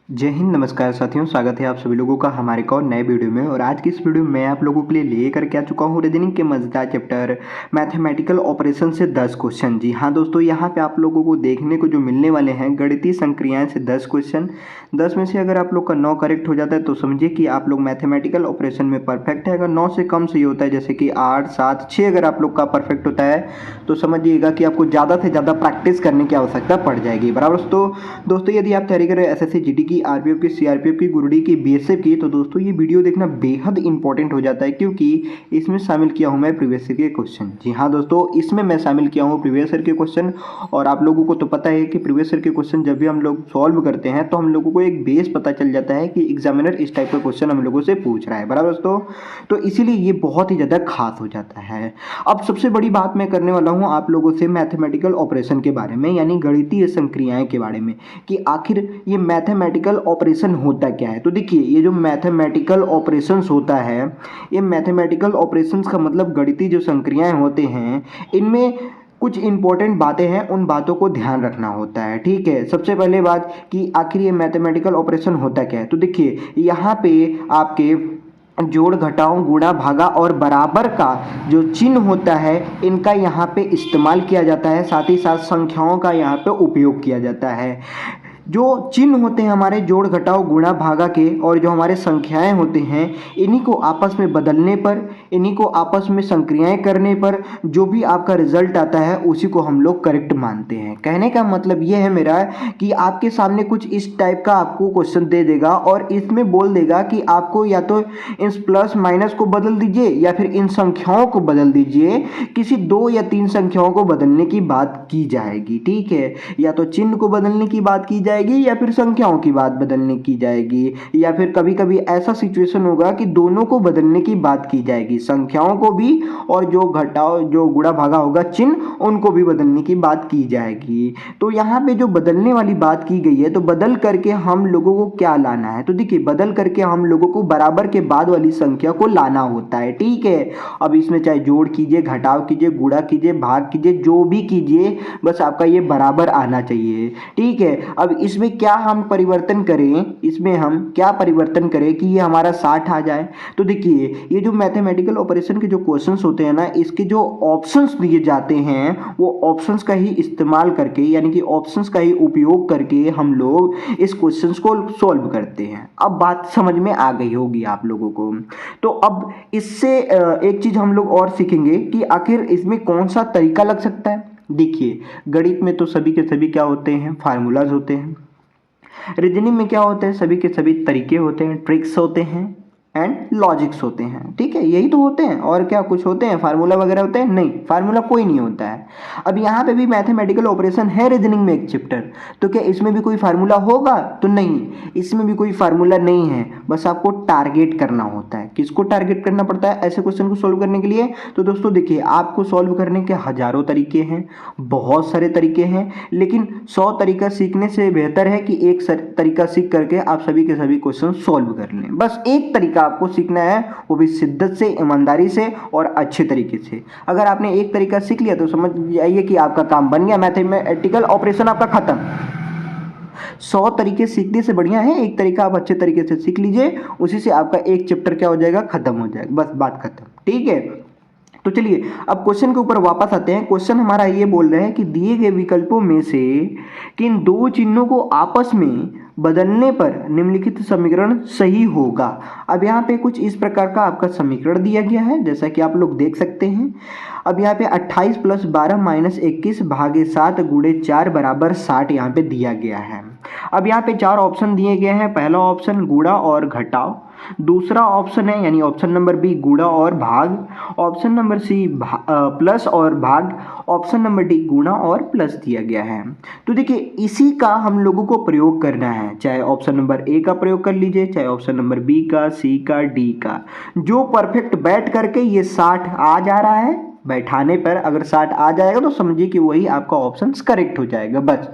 जय हिंद, नमस्कार साथियों। स्वागत है आप सभी लोगों का हमारे एक और नए वीडियो में। और आज की इस वीडियो में मैं आप लोगों के लिए लेकर के आ चुका हूँ रीजनिंग के मजेदार चैप्टर मैथमेटिकल ऑपरेशन से 10 क्वेश्चन। जी हाँ दोस्तों, यहाँ पे आप लोगों को देखने को जो मिलने वाले हैं गणितीय संक्रियाएं से 10 क्वेश्चन। 10 में से अगर आप लोग का 9 करेक्ट हो जाता है तो समझिए कि आप लोग मैथमेटिकल ऑपरेशन में परफेक्ट है। अगर 9 से कम सही होता है, जैसे कि 8, 7, 6 अगर आप लोग का परफेक्ट होता है तो समझिएगा कि आपको ज़्यादा से ज़्यादा प्रैक्टिस करने की आवश्यकता पड़ जाएगी। बराबर दोस्तों यदि आप तैयारी कर रहे हैं एसएससी जीडी की, आरपीएफ की, सीआरपीएफ की, गुरुडी की, बीएसएफ की, तो दोस्तों ये वीडियो देखना बेहद इंपॉर्टेंट हो जाता है, क्योंकि इसमें शामिल किया हूं मैं प्रीवियस ईयर के क्वेश्चन। जी हाँ दोस्तों, इसमें मैं शामिल किया हूं प्रीवियस ईयर के क्वेश्चन। और आप लोगों को तो पता है कि प्रीवियस ईयर के क्वेश्चन जब भी हम लोग सॉल्व करते हैं तो हम लोगों को एक बेस पता चल जाता है कि एग्जामिनर इस टाइप का क्वेश्चन हम लोगों से पूछ रहा है। बराबर दोस्तों, तो इसीलिए ये बहुत ही ज़्यादा खास हो जाता है। अब सबसे बड़ी बात मैं करने वाला हूँ आप लोगों से मैथमेटिकल ऑपरेशन के बारे में, यानी गणितीय संक्रियाएं के बारे में, कि आखिर ये मैथमेटिकल ऑपरेशन होता क्या है। तो देखिए, ये जो मैथमेटिकल ऑपरेशंस होता है, ये मैथमेटिकल ऑपरेशंस का मतलब गणितीय जो संक्रियाएं होते हैं इनमें कुछ इंपॉर्टेंट बातें हैं, उन बातों को ध्यान रखना होता है। ठीक है, सबसे पहले बात कि आखिर ये मैथमेटिकल ऑपरेशन होता क्या है। तो देखिए, यहाँ पे आपके जोड़, घटाव, गुणा, भागा और बराबर का जो चिन्ह होता है इनका यहाँ पे इस्तेमाल किया जाता है। साथ ही साथ संख्याओं का यहाँ पे उपयोग किया जाता है। जो चिन्ह होते हैं हमारे जोड़, घटाव, गुणा, भागा के, और जो हमारे संख्याएं होते हैं इन्हीं को आपस में बदलने पर, इन्हीं को आपस में संक्रियाएं करने पर जो भी आपका रिजल्ट आता है उसी को हम लोग करेक्ट मानते हैं। कहने का मतलब ये है मेरा कि आपके सामने कुछ इस टाइप का आपको क्वेश्चन दे देगा और इसमें बोल देगा कि आपको या तो इन प्लस माइनस को बदल दीजिए या फिर इन संख्याओं को बदल दीजिए। किसी 2 या 3 संख्याओं को बदलने की बात की जाएगी। ठीक है, या तो चिन्ह को बदलने की बात की जाएगी या फिर संख्याओं की बात बदलने की जाएगी, या फिर कभी कभी ऐसा सिचुएशन होगा कि दोनों को बदलने की बात की जाएगी, संख्याओं को भी और जो घटाव, जो गुणा भागा होगा चिन्ह, उनको भी बदलने की बात की जाएगी। तो यहाँ पे जो बदलने वाली बात की गई है, तो बदल करके हम लोगों को क्या लाना है। तो देखिए, बदल करके हम लोगों को बराबर के बाद वाली संख्या को लाना होता है। ठीक है, अब इसमें चाहे जोड़ कीजिए, घटाव कीजिए, गुणा कीजिए, भाग कीजिए, जो भी कीजिए, बस आपका ये बराबर आना चाहिए। ठीक है, अब इसमें क्या हम परिवर्तन करें, इसमें हम क्या परिवर्तन करें कि ये हमारा 60 आ जाए। तो देखिए, ये जो मैथमेटिकल ऑपरेशन के जो क्वेश्चंस होते हैं ना, इसके जो ऑप्शंस दिए जाते हैं वो ऑप्शंस का ही इस्तेमाल करके, यानी कि ऑप्शंस का ही उपयोग करके हम लोग इस क्वेश्चंस को सॉल्व करते हैं। अब बात समझ में आ गई होगी आप लोगों को। तो अब इससे एक चीज हम लोग और सीखेंगे कि आखिर इसमें कौन सा तरीका लग सकता है। देखिए, गणित में तो सभी के सभी क्या होते हैं, फार्मूलाज होते हैं। रीजनिंग में क्या होते हैं, सभी के सभी तरीके होते हैं, ट्रिक्स होते हैं एंड लॉजिक्स होते हैं। ठीक है, यही तो होते हैं, और क्या कुछ होते हैं, फार्मूला वगैरह होते हैं? नहीं, फार्मूला कोई नहीं होता है। अब यहाँ पे भी मैथमेटिकल ऑपरेशन है रीजनिंग में एक चैप्टर, तो क्या इसमें भी कोई फार्मूला होगा? तो नहीं, इसमें भी कोई फार्मूला नहीं है। बस आपको टारगेट करना होता है। किसको टारगेट करना पड़ता है ऐसे क्वेश्चन को सोल्व करने के लिए? तो दोस्तों देखिए, आपको सोल्व करने के हजारों तरीके हैं, बहुत सारे तरीके हैं, लेकिन 100 तरीका सीखने से बेहतर है कि एक तरीका सीख करके आप सभी के सभी क्वेश्चन सोल्व कर लें। बस एक तरीका आपको सीखना है, वो भी शिद्दत से, ईमानदारी से और अच्छे तरीके से। अगर आपने एक तरीका सीख लिया तो समझ जाइए कि आपका काम बन गया, मैथमेटिकल ऑपरेशन आपका खत्म। 100 तरीके सीखने से बढ़िया है एक तरीका आप अच्छे तरीके से सीख लीजिए, उसी से आपका एक चैप्टर क्या हो जाएगा, खत्म हो जाएगा, बस बात खत्म। ठीक है, तो चलिए अब क्वेश्चन के ऊपर वापस आते हैं। क्वेश्चन हमारा ये बोल रहे हैं कि दिए गए विकल्पों में से किन दो चिन्हों को आपस में बदलने पर निम्नलिखित समीकरण सही होगा। अब यहाँ पे कुछ इस प्रकार का आपका समीकरण दिया गया है, जैसा कि आप लोग देख सकते हैं। अब यहाँ पे 28 + 12 - 21 भागे 7 गुणे 4 बराबर 60 यहाँ पे दिया गया है। अब यहाँ पे 4 ऑप्शन दिए गए हैं। पहला ऑप्शन गुणा और घटाव, दूसरा ऑप्शन है यानी ऑप्शन नंबर बी गुणा और भाग, ऑप्शन नंबर सी प्लस और भाग, ऑप्शन नंबर डी गुणा और प्लस दिया गया है। तो देखिए, इसी का हम लोगों को प्रयोग करना है, चाहे ऑप्शन नंबर ए का प्रयोग कर लीजिए, चाहे ऑप्शन नंबर बी का, सी का, डी का। जो परफेक्ट बैठ करके ये 60 आ जा रहा है, बैठाने पर अगर 60 आ जाएगा तो समझिए कि वही आपका ऑप्शन करेक्ट हो जाएगा बस।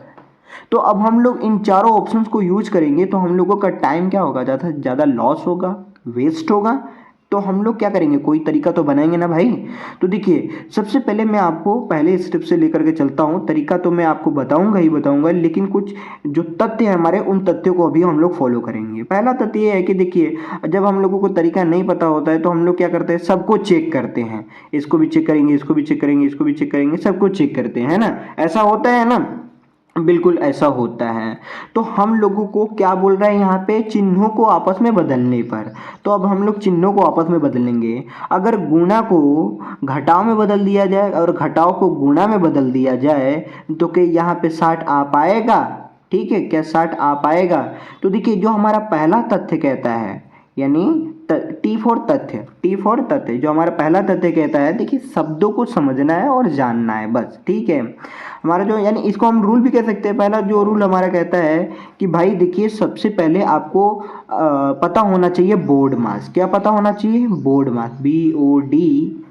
तो अब हम लोग इन चारों ऑप्शंस को यूज करेंगे तो हम लोगों का टाइम क्या होगा, ज़्यादा से ज़्यादा लॉस होगा, वेस्ट होगा, तो हम लोग क्या करेंगे, कोई तरीका तो बनाएंगे ना भाई। तो देखिए सबसे पहले मैं आपको पहले स्टेप से लेकर के चलता हूँ। तरीका तो मैं आपको बताऊंगा ही बताऊंगा, लेकिन कुछ जो तथ्य है हमारे, उन तथ्यों को अभी हम लोग फॉलो करेंगे। पहला तथ्य ये है कि देखिए जब हम लोगों को तरीका नहीं पता होता है तो हम लोग क्या करते हैं, सबको चेक करते हैं। इसको भी चेक करेंगे, इसको भी चेक करेंगे, इसको भी चेक करेंगे, सबको चेक करते हैं ना। ऐसा होता है ना, बिल्कुल ऐसा होता है। तो हम लोगों को क्या बोल रहा है यहाँ पे, चिन्हों को आपस में बदलने पर। तो अब हम लोग चिन्हों को आपस में बदलेंगे। अगर गुणा को घटाव में बदल दिया जाए और घटाव को गुणा में बदल दिया जाए तो क्या यहाँ पे 60 आ पाएगा? ठीक है, क्या 60 आ पाएगा? तो देखिए जो हमारा पहला तथ्य कहता है, यानी टी फॉर तथ्य, जो हमारा पहला तथ्य कहता है, देखिए शब्दों को समझना है और जानना है बस। ठीक है, हमारा जो, यानी इसको हम रूल भी कह सकते हैं। पहला जो रूल हमारा कहता है कि भाई देखिए सबसे पहले आपको पता होना चाहिए बोर्ड मास। क्या पता होना चाहिए? बोर्ड मास, BODMAS,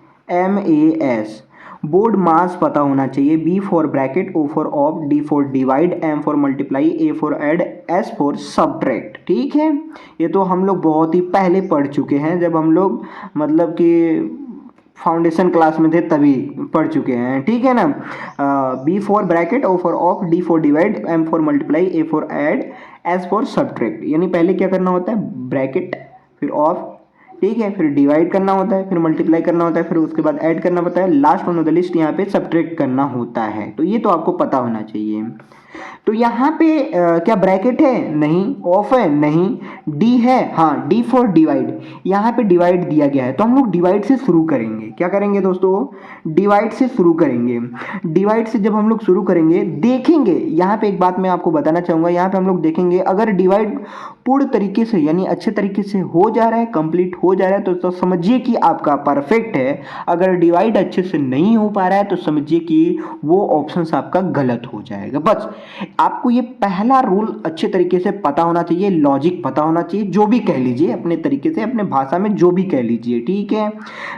बोर्ड मास पता होना चाहिए। B for bracket, O for of, D for divide, M for multiply, A for add, S for subtract. ठीक है, ये तो हम लोग बहुत ही पहले पढ़ चुके हैं, जब हम लोग मतलब कि फाउंडेशन क्लास में थे तभी पढ़ चुके हैं। ठीक है ना। B for bracket, O for of, D for divide, M for multiply, A for add, S for subtract. यानी पहले क्या करना होता है, ब्रैकेट, फिर ऑफ, ठीक है, फिर डिवाइड करना होता है, फिर मल्टीप्लाई करना होता है, फिर उसके बाद ऐड करना होता है, last one of the list यहाँ पे सब्ट्रैक्ट करना होता है। तो ये तो आपको पता होना चाहिए। तो यहाँ पे क्या ब्रैकेट है? नहीं। ऑफ है? नहीं। डी है? हाँ, डी फॉर डिवाइड। यहाँ पे डिवाइड दिया गया है तो हम लोग डिवाइड से शुरू करेंगे। क्या करेंगे दोस्तों? डिवाइड से शुरू करेंगे। डिवाइड से जब हम लोग शुरू करेंगे, देखेंगे यहाँ पे एक बात मैं आपको बताना चाहूँगा, यहाँ पे हम लोग देखेंगे अगर डिवाइड पूर्ण तरीके से यानी अच्छे तरीके से हो जा रहा है, कंप्लीट हो जा रहा है, तो समझिए कि आपका परफेक्ट है। अगर डिवाइड अच्छे से नहीं हो पा रहा है तो समझिए कि वो ऑप्शन आपका गलत हो जाएगा। बस आपको ये पहला रूल अच्छे तरीके से पता होना चाहिए, लॉजिक पता होना चाहिए, जो भी कह लीजिए अपने तरीके से, अपने भाषा में जो भी कह लीजिए। ठीक है,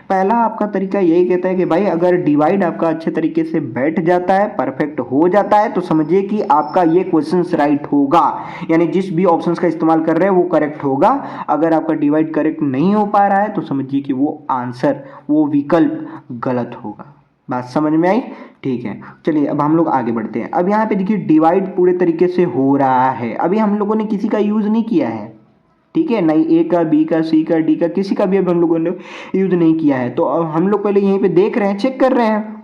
पहला आपका तरीका यही कहता है कि भाई अगर डिवाइड आपका अच्छे तरीके से बैठ जाता है, परफेक्ट हो जाता है, तो समझिए कि आपका ये क्वेश्चन राइट होगा, यानी जिस भी ऑप्शंस का इस्तेमाल कर रहे हैं वो करेक्ट होगा। अगर आपका डिवाइड करेक्ट नहीं हो पा रहा है तो समझिए कि वो आंसर, वो विकल्प गलत होगा। बात समझ में आई? ठीक है, चलिए अब हम लोग आगे बढ़ते हैं। अब यहाँ पे देखिए डिवाइड पूरे तरीके से हो रहा है, अभी हम लोगों ने किसी का यूज़ नहीं किया है। ठीक है, नहीं ए का, बी का, सी का, डी का, किसी का भी अब हम लोगों ने यूज़ नहीं किया है। तो अब हम लोग पहले यहीं पे देख रहे हैं, चेक कर रहे हैं।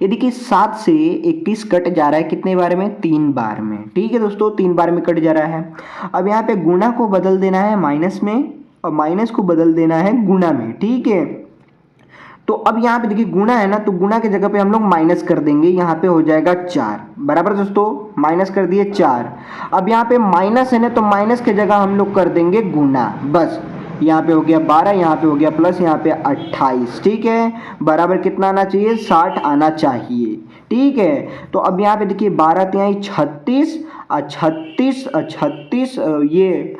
ये देखिए 7 से 21 कट जा रहा है कितने बार में? 3 बार में। ठीक है दोस्तों, 3 बार में कट जा रहा है। अब यहाँ पे गुणा को बदल देना है माइनस में और माइनस को बदल देना है गुणा में। ठीक है, तो अब यहाँ पे देखिए गुणा है ना, तो गुणा की जगह पे हम लोग माइनस कर देंगे, यहाँ पे हो जाएगा 4। बराबर दोस्तों, माइनस कर दिए 4। अब यहाँ पे माइनस है ना, तो माइनस की जगह हम लोग कर देंगे गुणा। बस यहाँ पे हो गया 12, यहाँ पे हो गया प्लस, यहाँ पे 28। ठीक है, बराबर कितना आना चाहिए? 60 आना चाहिए। ठीक है, तो अब यहाँ पे देखिए 12 तिहाई 36, 36 ये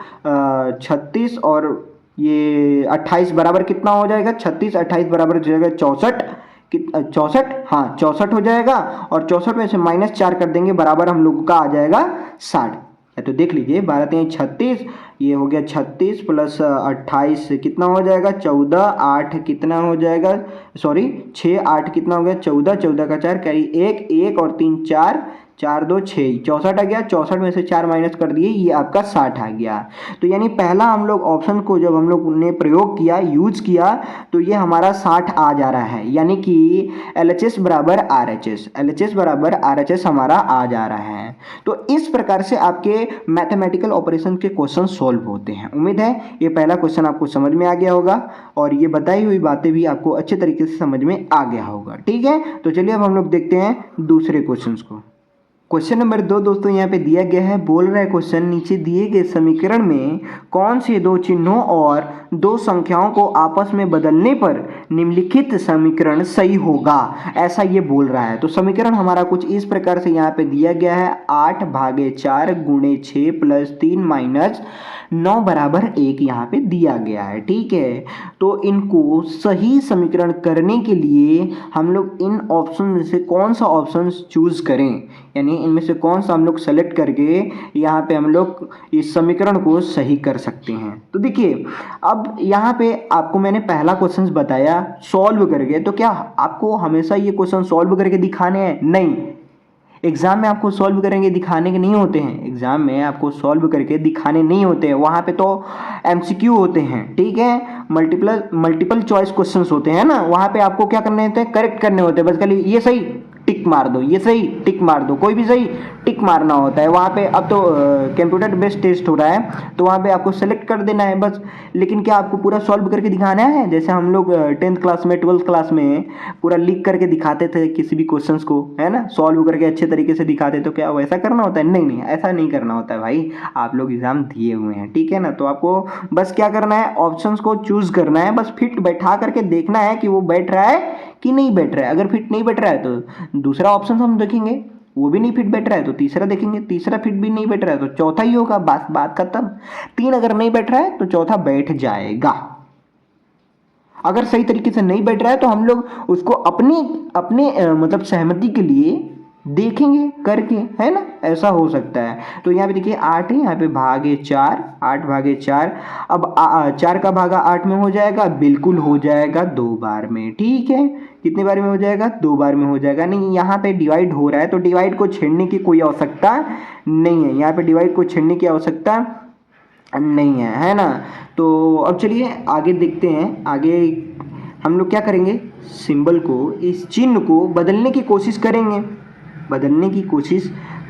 36 और ये 28 बराबर कितना हो जाएगा? 36 28 बराबर हो जाएगा 64। 64, हाँ 64 हो जाएगा, और 64 में से -4 कर देंगे, बराबर हम लोगों का आ जाएगा 60। तो देख लीजिए 12 3 36, ये हो गया 36 प्लस 28 कितना हो जाएगा? 14, 8 कितना हो जाएगा? सॉरी 6 8 कितना हो गया? 14, 14 का 4 कैरी 1, 1 और 3 4, 4 2 6, 64 आ गया। 64 में से 4 माइनस कर दिए, ये आपका 60 आ गया। तो यानी पहला हम लोग ऑप्शन को जब हम लोग ने प्रयोग किया, यूज किया, तो ये हमारा 60 आ जा रहा है, यानी कि LHS बराबर RHS, LHS बराबर RHS हमारा आ जा रहा है। तो इस प्रकार से आपके मैथमेटिकल ऑपरेशन के क्वेश्चन सॉल्व होते हैं। उम्मीद है ये पहला क्वेश्चन आपको समझ में आ गया होगा और ये बताई हुई बातें भी आपको अच्छे तरीके से समझ में आ गया होगा। ठीक है, तो चलिए अब हम लोग देखते हैं दूसरे क्वेश्चन को। क्वेश्चन नंबर 2 दोस्तों यहाँ पे दिया गया है, बोल रहा है क्वेश्चन, नीचे दिए गए समीकरण में कौन से दो चिन्हों और दो संख्याओं को आपस में बदलने पर निम्नलिखित समीकरण सही होगा, ऐसा ये बोल रहा है। तो समीकरण हमारा कुछ इस प्रकार से यहाँ पे दिया गया है, 8/4 × 6 + 3 - 9 बराबर 1 यहाँ पे दिया गया है, ठीक है। तो इनको सही समीकरण करने के लिए हम लोग इन ऑप्शन में से कौन सा ऑप्शन चूज करें, यानी इनमें से कौन सा हम लोग सेलेक्ट करके यहाँ पे हम लोग इस समीकरण को सही कर सकते हैं। तो देखिए, अब यहाँ पे आपको मैंने पहला क्वेश्चन बताया सॉल्व करके, तो क्या आपको हमेशा ये क्वेश्चन सॉल्व करके दिखाने हैं? नहीं, एग्जाम में आपको सॉल्व करेंगे दिखाने के नहीं होते हैं, एग्जाम में आपको सॉल्व करके दिखाने नहीं होते हैं, वहाँ पे तो एमसीक्यू होते हैं, ठीक है, मल्टीपल चॉइस क्वेश्चंस होते हैं ना, वहाँ पे आपको क्या करने होते हैं, करेक्ट करने होते हैं, बस खाली ये सही टिक मार दो, ये सही टिक मार दो, कोई भी सही टिक मारना होता है वहाँ पे। अब तो कंप्यूटर बेस्ड टेस्ट हो रहा है, तो वहाँ पे आपको सेलेक्ट कर देना है बस। लेकिन क्या आपको पूरा सॉल्व करके दिखाना है? जैसे हम लोग 10th क्लास में 12th क्लास में पूरा लिख करके दिखाते थे किसी भी क्वेश्चंस को, है ना, सॉल्व करके अच्छे तरीके से दिखाते, तो क्या वैसा करना होता है? नहीं नहीं, ऐसा नहीं करना होता है भाई। आप लोग एग्जाम दिए हुए हैं, ठीक है ना, तो आपको बस क्या करना है, ऑप्शंस को चूज करना है, बस फिट बैठा करके देखना है कि वो बैठ रहा है कि नहीं बैठ रहा है। अगर फिट नहीं बैठ रहा है तो दूसरा ऑप्शन हम देखेंगे, वो भी नहीं फिट बैठ रहा है तो तीसरा देखेंगे, तीसरा फिट भी नहीं बैठ रहा है तो चौथा ही होगा, बात खत्म। 3 अगर नहीं बैठ रहा है तो चौथा बैठ जाएगा। अगर सही तरीके से नहीं बैठ रहा है तो हम लोग उसको अपने मतलब सहमति के लिए देखेंगे करके, है ना, ऐसा हो सकता है। तो यहाँ पे देखिए 8 है, यहाँ पे भागे 4, 8 भागे 4। अब 4 का भागा 8 में हो जाएगा, बिल्कुल हो जाएगा 2 बार में, ठीक है। कितने बार में हो जाएगा? 2 बार में हो जाएगा। नहीं, यहाँ पे डिवाइड हो रहा है तो डिवाइड को छेड़ने की कोई आवश्यकता नहीं है, यहाँ पे डिवाइड को छेड़ने की आवश्यकता नहीं है ना। तो अब चलिए आगे देखते हैं। आगे हम लोग क्या करेंगे, सिंबल को, इस चिन्ह को बदलने की कोशिश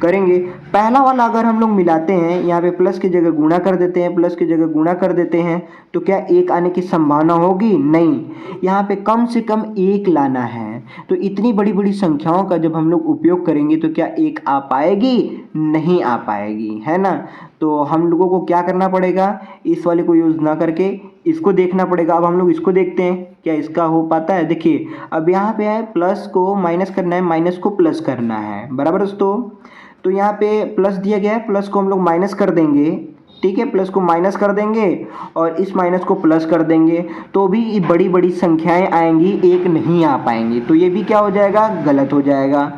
करेंगे, पहला वाला अगर हम लोग मिलाते हैं, यहाँ पे प्लस की जगह गुणा कर देते हैं, प्लस की जगह गुणा कर देते हैं, तो क्या 1 आने की संभावना होगी? नहीं, यहाँ पे कम से कम 1 लाना है। तो इतनी बड़ी बड़ी संख्याओं का जब हम लोग उपयोग करेंगे तो क्या 1 आ पाएगी? नहीं आ पाएगी, है ना। तो हम लोगों को क्या करना पड़ेगा, इस वाले को यूज़ ना करके इसको देखना पड़ेगा। अब हम लोग इसको देखते हैं, क्या इसका हो पाता है? देखिए, अब यहाँ पे है प्लस को माइनस करना है, माइनस को प्लस करना है, बराबर दोस्तों। तो यहाँ पे प्लस दिया गया है, प्लस को हम लोग माइनस कर देंगे, ठीक है, प्लस को माइनस कर देंगे और इस माइनस को प्लस कर देंगे, तो भी बड़ी बड़ी संख्याएं आएंगी, 1 नहीं आ पाएंगी, तो ये भी क्या हो जाएगा, गलत हो जाएगा।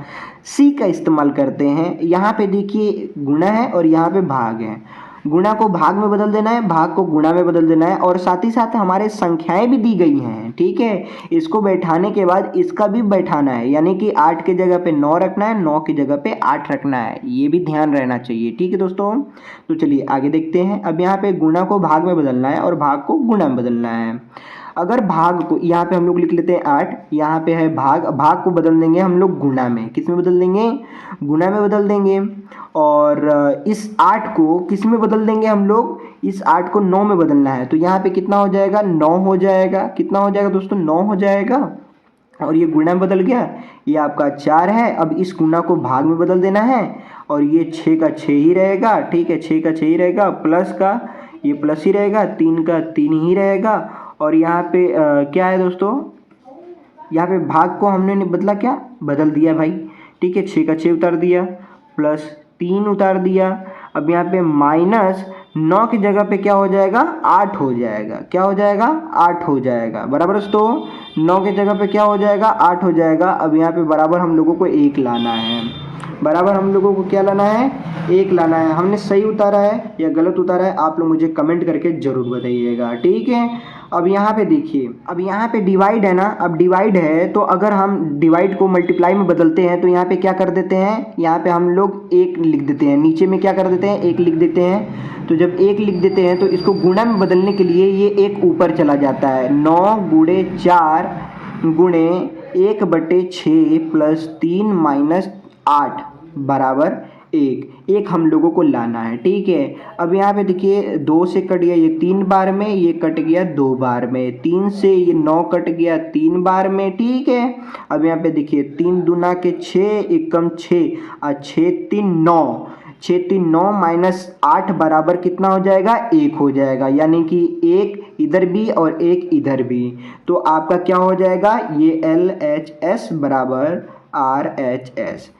सी का इस्तेमाल करते हैं। यहाँ पे देखिए गुणा है और यहाँ पे भाग है, गुणा को भाग में बदल देना है, भाग को गुणा में बदल देना है, और साथ ही साथ हमारे संख्याएं भी दी गई हैं, ठीक है। इसको बैठाने के बाद इसका भी बैठाना है, यानी कि 8 की जगह पे 9 रखना है, 9 की जगह पे 8 रखना है, ये भी ध्यान रहना चाहिए, ठीक है दोस्तों। तो चलिए आगे देखते हैं। अब यहाँ पे गुणा को भाग में बदलना है और भाग को गुणा में बदलना है। अगर भाग को यहाँ पे हम लोग लिख लेते हैं 8, यहाँ पे है भाग, भाग को बदल देंगे हम लोग गुणा में, किस में बदल देंगे, गुणा में बदल देंगे। और इस 8 को किस में बदल देंगे हम लोग, इस 8 को 9 में बदलना है, तो यहाँ पे कितना हो जाएगा, 9 हो जाएगा। कितना हो जाएगा दोस्तों, 9 हो जाएगा। और ये गुणा में बदल गया, ये आपका 4 है। अब इस गुणा को भाग में बदल देना है और ये 6 का 6 ही रहेगा, ठीक है, 6 का 6 ही रहेगा, प्लस का ये प्लस ही रहेगा, 3 का 3 ही रहेगा। और यहाँ पे क्या है दोस्तों, यहाँ पे भाग को हमने बदला, क्या बदल दिया भाई, ठीक है, 6 का 6 उतार दिया, प्लस 3 उतार दिया। अब यहाँ पे माइनस 9 की जगह पे क्या हो जाएगा, 8 हो जाएगा, क्या हो जाएगा, 8 हो जाएगा, बराबर दोस्तों। 9 की जगह पे क्या हो जाएगा, 8 हो जाएगा। अब यहाँ पे बराबर हम लोगों को 1 लाना है, बराबर हम लोगों को क्या लाना है, 1 लाना है। हमने सही उतारा है या गलत उतारा है, आप लोग मुझे कमेंट करके ज़रूर बताइएगा, ठीक है। अब यहाँ पे देखिए, अब यहाँ पे डिवाइड है ना, अब डिवाइड है तो अगर हम डिवाइड को मल्टीप्लाई में बदलते हैं तो यहाँ पे क्या कर देते हैं, यहाँ पे हम लोग 1 लिख देते हैं, नीचे में क्या कर देते हैं, 1 लिख देते हैं। तो जब 1 लिख देते हैं तो इसको गुणा में बदलने के लिए ये 1 ऊपर चला जाता है, 9 गुणे 4 गुणे 1/6 प्लस 3 माइनस 8 बराबर 1 हम लोगों को लाना है, ठीक है। अब यहाँ पे देखिए 2 से कट गया ये 3 बार में, ये कट गया 2 बार में, 3 से ये 9 कट गया 3 बार में, ठीक है। अब यहाँ पे देखिए 3 दूना के 6 एकम 6 और 6 3 9, 6 3 9 माइनस 8 बराबर कितना हो जाएगा, 1 हो जाएगा, यानी कि 1 इधर भी और 1 इधर भी। तो आपका क्या हो जाएगा, ये LHS बराबर RHS।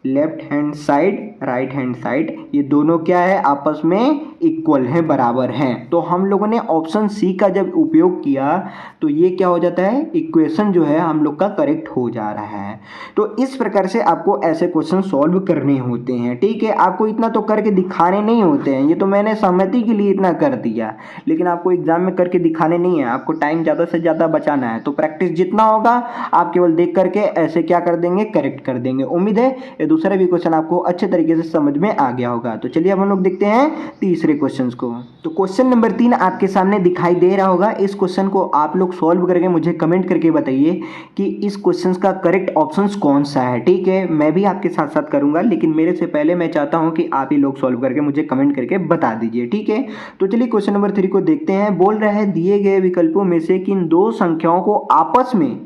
Left hand side, right hand side, ये दोनों क्या है, आपस में इक्वल हैं, बराबर हैं। तो हम लोगों ने ऑप्शन सी का जब उपयोग किया तो ये क्या हो जाता है, इक्वेशन जो है हम लोग का करेक्ट हो जा रहा है। तो इस प्रकार से आपको ऐसे क्वेश्चन सॉल्व करने होते हैं, ठीक है। आपको इतना तो करके दिखाने नहीं होते हैं, ये तो मैंने सहमति के लिए इतना कर दिया, लेकिन आपको एग्जाम में करके दिखाने नहीं है, आपको टाइम ज़्यादा से ज़्यादा बचाना है। तो प्रैक्टिस जितना होगा आप केवल देख करके ऐसे क्या कर देंगे, करेक्ट कर देंगे। उम्मीद है ये दूसरा भी क्वेश्चन आपको अच्छे तरीके से समझ में आ गया होगा। तो चलिए अब हम लोग देखते हैं तीसरे क्वेश्चन को। तो क्वेश्चन नंबर 3 आपके सामने दिखाई दे रहा होगा। इस क्वेश्चन को आप लोग सॉल्व करके मुझे कमेंट करके बताइए कि इस क्वेश्चन का करेक्ट ऑप्शन कौन सा है, ठीक है। मैं भी आपके साथ साथ करूंगा, लेकिन मेरे से पहले मैं चाहता हूं कि आप ही लोग सॉल्व करके मुझे कमेंट करके बता दीजिए, ठीक है। तो चलिए क्वेश्चन नंबर 3 को देखते हैं। बोल रहा है दिए गए विकल्पों में से किन दो संख्याओं को आपस में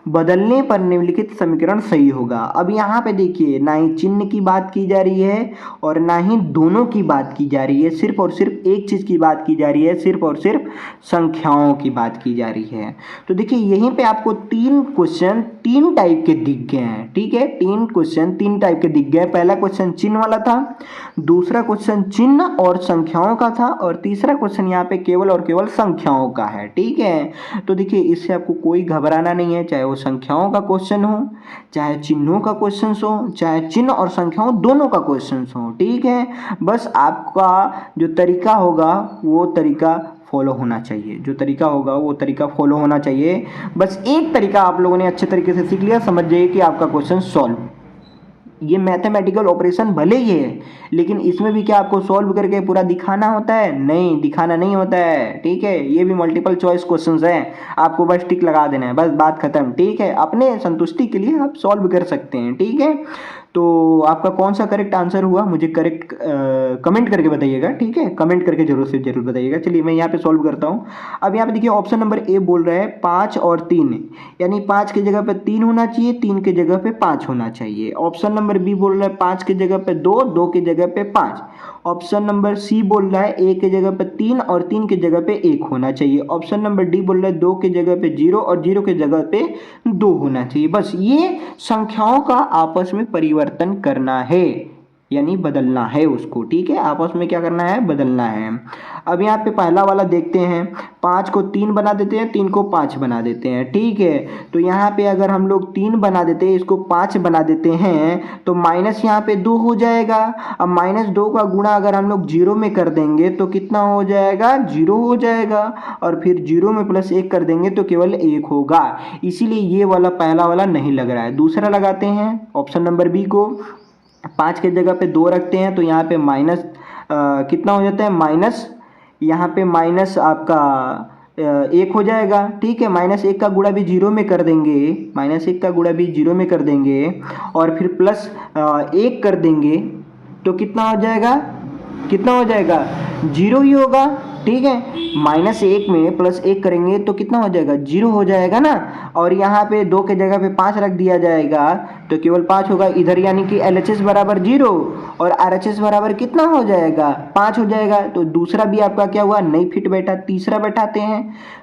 बदलने पर निम्नलिखित समीकरण सही होगा। अब यहाँ पे देखिए, ना ही चिन्ह की बात की जा रही है और ना ही दोनों की बात की जा रही है, सिर्फ और सिर्फ एक चीज़ की बात की जा रही है, सिर्फ और सिर्फ संख्याओं की बात की जा रही है। तो देखिए यहीं पे आपको तीन क्वेश्चन तीन टाइप के दिख गए हैं, ठीक है। तीन क्वेश्चन तीन टाइप के दिख गए। पहला क्वेश्चन चिन्ह वाला था, दूसरा क्वेश्चन चिन्ह और संख्याओं का था, और तीसरा क्वेश्चन यहाँ पे केवल और केवल संख्याओं का है, ठीक है। तो देखिए इससे आपको कोई घबराना नहीं है, चाहे वो संख्याओं का क्वेश्चन हो, चाहे चिन्हों का क्वेश्चन हो, चाहे चिन्ह और संख्याओं दोनों का क्वेश्चन हो, ठीक है। बस आपका जो तरीका होगा वो तरीका फॉलो होना चाहिए, जो तरीका होगा वो तरीका फॉलो होना चाहिए। बस एक तरीका आप लोगों ने अच्छे तरीके से सीख लिया, समझ जाइए कि आपका क्वेश्चन सॉल्व। ये मैथमेटिकल ऑपरेशन भले ही है, लेकिन इसमें भी क्या आपको सॉल्व करके पूरा दिखाना होता है? नहीं, दिखाना नहीं होता है, ठीक है। ये भी मल्टीपल चॉइस क्वेश्चंस हैं, आपको बस टिक लगा देना है, बस बात खत्म, ठीक है। अपने संतुष्टि के लिए आप सॉल्व कर सकते हैं, ठीक है। तो आपका कौन सा करेक्ट आंसर हुआ मुझे करेक्ट कमेंट करके बताइएगा, ठीक है। कमेंट करके जरूर से जरूर बताइएगा। चलिए मैं यहाँ पे सॉल्व करता हूँ। अब यहाँ पे देखिए ऑप्शन नंबर ए बोल रहा है 5 और 3, यानी 5 की जगह पे 3 होना चाहिए, 3 की जगह पे 5 होना चाहिए। ऑप्शन नंबर बी बोल रहा है 5 की जगह पे 2, 2 की जगह पे 5। ऑप्शन नंबर सी बोल रहा है ए की जगह पे 3 और 3 की जगह पे 1 होना चाहिए। ऑप्शन नंबर डी बोल रहा है 2 की जगह पे 0 और 0 की जगह पे 2 होना चाहिए। बस ये संख्याओं का आपस में परिवर्तन करना है, यानी बदलना है उसको, ठीक है। आपस में क्या करना है, बदलना है। अब यहाँ पे पहला वाला देखते हैं, 5 को 3 बना देते हैं, 3 को 5 बना देते हैं, ठीक है। तो यहाँ पे अगर हम लोग 3 बना देते हैं, इसको 5 बना देते हैं, तो माइनस यहाँ पे 2 हो जाएगा। अब -2 का गुणा अगर हम लोग 0 में कर देंगे तो कितना हो जाएगा, 0 हो जाएगा। और फिर 0 में +1 कर देंगे तो केवल 1 होगा, इसीलिए ये वाला पहला वाला नहीं लग रहा है। दूसरा लगाते हैं ऑप्शन नंबर बी को, 5 के जगह पे 2 रखते हैं, तो यहाँ पे माइनस कितना हो जाता है, माइनस यहाँ पे माइनस आपका 1 हो जाएगा, ठीक है। -1 का गुणा भी 0 में कर देंगे, -1 का गुणा भी 0 में कर देंगे, और फिर +1 कर देंगे तो कितना हो जाएगा, कितना हो जाएगा, 0 ही होगा, ठीक है। -1 में +1 करेंगे तो कितना हो जाएगा, 0 हो जाएगा ना। और यहाँ पे 2 के जगह पे 5 रख दिया जाएगा तो केवल 5 होगा इधर, यानी कि LHS बराबर 0 और RHS बराबर कितना हो जाएगा, 5 हो जाएगा। तो दूसरा भी आपका क्या हुआ, नहीं फिट बैठा। तीसरा बैठाते हैं,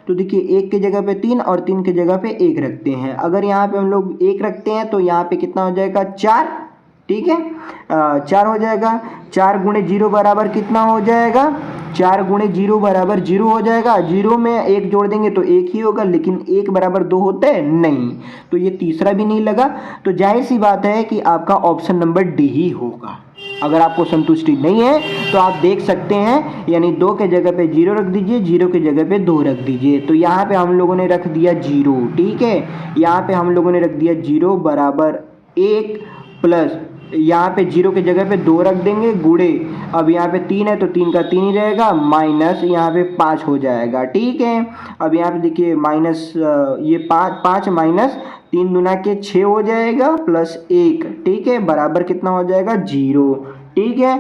तो देखिए 1 की जगह पे 3 और 3 की जगह पे 1 रखते हैं। अगर यहाँ पे हम लोग 1 रखते हैं तो यहाँ पे कितना हो जाएगा, 4, ठीक है। 4 हो जाएगा। 4 गुणे 0 बराबर कितना हो जाएगा, 4 गुणे 0 बराबर 0 हो जाएगा। 0 में 1 जोड़ देंगे तो 1 ही होगा, लेकिन 1 बराबर 2 होता है, नहीं। तो ये तीसरा भी नहीं लगा, तो जाहिर सी बात है कि आपका ऑप्शन नंबर डी ही होगा। अगर आपको संतुष्टि नहीं है तो आप देख सकते हैं, यानी 2 के जगह पे 0 रख दीजिए, 0 के जगह पे 2 रख दीजिए। तो यहाँ पे हम लोगों ने रख दिया 0, ठीक है। यहाँ पे हम लोगों ने रख दिया 0 बराबर 1 प्लस यहाँ पे 0 की जगह पे 2 रख देंगे, गुणे अब यहाँ पे 3 है तो 3 का 3 ही रहेगा, माइनस यहाँ पे 5 हो जाएगा, ठीक है। अब यहाँ पे देखिए माइनस ये 5 माइनस 3 दूना के 6 हो जाएगा, +1, ठीक है, बराबर कितना हो जाएगा, 0, ठीक है।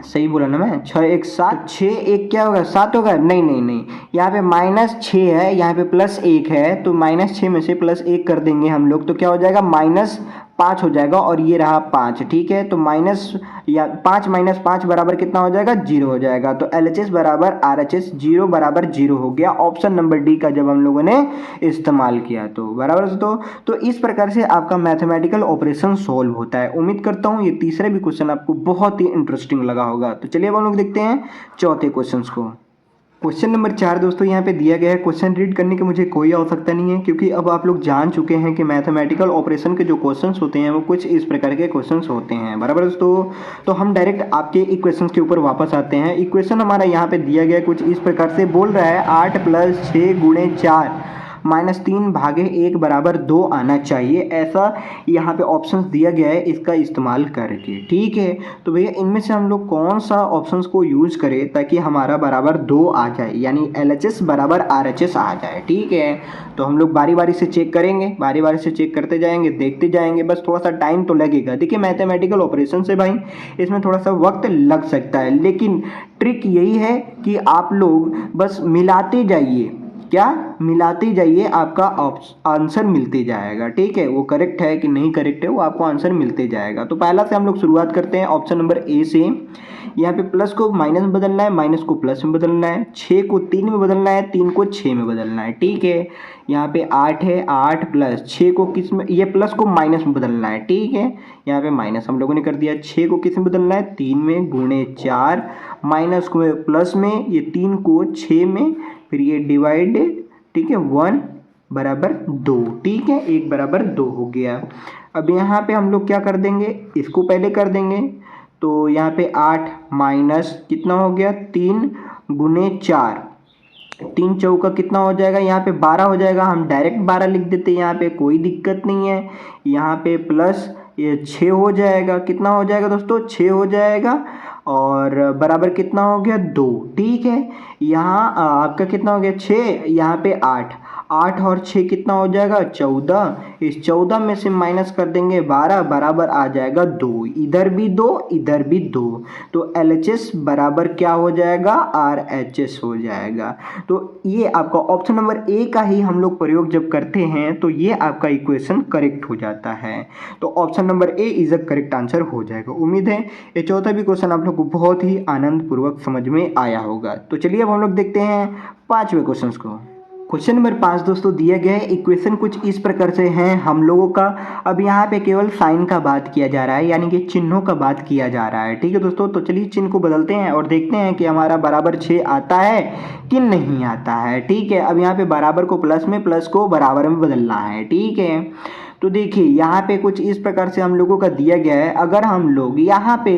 सही बोला ना मैं, 6 1 7, 6 1 क्या होगा, 7 होगा, नहीं नहीं नहीं, यहाँ पे -6 है, यहाँ पे +1 है, तो -6 में से +1 कर देंगे हम लोग तो क्या हो जाएगा, 5 हो जाएगा और ये रहा 5, ठीक है। तो माइनस या 5 माइनस 5 बराबर कितना हो जाएगा, 0 हो जाएगा। तो LHS बराबर RHS 0 बराबर 0 हो गया ऑप्शन नंबर डी का जब हम लोगों ने इस्तेमाल किया तो। बराबर दोस्तों, तो इस प्रकार से आपका मैथमेटिकल ऑपरेशन सॉल्व होता है। उम्मीद करता हूँ ये तीसरा भी क्वेश्चन आपको बहुत ही इंटरेस्टिंग लगा होगा। तो चलिए अब हम लोग देखते हैं चौथे क्वेश्चन को। क्वेश्चन नंबर 4 दोस्तों यहाँ पे दिया गया है। क्वेश्चन रीड करने की मुझे कोई आवश्यकता नहीं है, क्योंकि अब आप लोग जान चुके हैं कि मैथमेटिकल ऑपरेशन के जो क्वेश्चंस होते हैं वो कुछ इस प्रकार के क्वेश्चंस होते हैं। बराबर दोस्तों, तो हम डायरेक्ट आपके इक्वेशन के ऊपर वापस आते हैं। इक्वेशन हमारा यहाँ पे दिया गया कुछ इस प्रकार से बोल रहा है 8 + 6 × 4 -3 भागे 1 बराबर 2 आना चाहिए, ऐसा यहाँ पे ऑप्शंस दिया गया है इसका इस्तेमाल करके। ठीक है, तो भैया इनमें से हम लोग कौन सा ऑप्शंस को यूज करें ताकि हमारा बराबर 2 आ जाए, यानी LHS बराबर RHS आ जाए। ठीक है, तो हम लोग बारी बारी से चेक करेंगे, बारी बारी से चेक करते जाएंगे, देखते जाएंगे। बस थोड़ा सा टाइम तो लगेगा। देखिए मैथमेटिकल ऑपरेशन से भाई इसमें थोड़ा सा वक्त लग सकता है, लेकिन ट्रिक यही है कि आप लोग बस मिलाते जाइए। क्या मिलाते जाइए, आपका आंसर मिलते जाएगा। ठीक है, वो करेक्ट है कि नहीं करेक्ट है वो आपको आंसर मिलते जाएगा। तो पहला से हम लोग शुरुआत करते हैं ऑप्शन नंबर ए से। यहाँ पे प्लस को माइनस में बदलना है, माइनस को प्लस में बदलना है, 6 को 3 में बदलना है, 3 को 6 में बदलना है। ठीक है, यहाँ पे 8 है, 8 + 6 को किस में, ये प्लस को माइनस में बदलना है। ठीक है, यहाँ पे माइनस हम लोगों ने कर दिया। 6 को किस में बदलना है, 3 में × 4, माइनस को प्लस में, ये 3 को 6 में, फिर ये डिवाइड, ठीक है, 1 बराबर 2। ठीक है, 1 बराबर 2 हो गया। अब यहाँ पे हम लोग क्या कर देंगे, इसको पहले कर देंगे। तो यहाँ पे 8 माइनस कितना हो गया, 3 × 4, 3 चौका कितना हो जाएगा, यहाँ पे 12 हो जाएगा। हम डायरेक्ट 12 लिख देते हैं, यहाँ पे कोई दिक्कत नहीं है। यहाँ पे प्लस ये 6 हो जाएगा, कितना हो जाएगा दोस्तों, 6 हो जाएगा, और बराबर कितना हो गया, 2। ठीक है, यहाँ आपका कितना हो गया, 6, यहाँ पे 8, 8 और 6 कितना हो जाएगा, 14। इस 14 में से माइनस कर देंगे 12, बराबर आ जाएगा 2। इधर भी 2, इधर भी 2, तो LHS बराबर क्या हो जाएगा, RHS हो जाएगा। तो ये आपका ऑप्शन नंबर ए का ही हम लोग प्रयोग जब करते हैं तो ये आपका इक्वेशन करेक्ट हो जाता है। तो option number A is a correct answer हो जाएगा। उम्मीद है ये चौथा भी क्वेश्चन आप लोग को बहुत ही आनंद पूर्वक समझ में आया होगा। तो चलिए अब हम लोग देखते हैं पांचवें क्वेश्चन को। क्वेश्चन नंबर 5 दोस्तों दिया गया है। इक्वेशन कुछ इस प्रकार से हैं हम लोगों का। अब यहाँ पे केवल साइन का बात किया जा रहा है, यानी कि चिन्हों का बात किया जा रहा है। ठीक है दोस्तों, तो चलिए चिन्ह को बदलते हैं और देखते हैं कि हमारा बराबर 6 आता है कि नहीं आता है। ठीक है, अब यहाँ पे बराबर को प्लस में, प्लस को बराबर में बदलना है। ठीक है, तो देखिए यहाँ पे कुछ इस प्रकार से हम लोगों का दिया गया है। अगर हम लोग यहाँ पे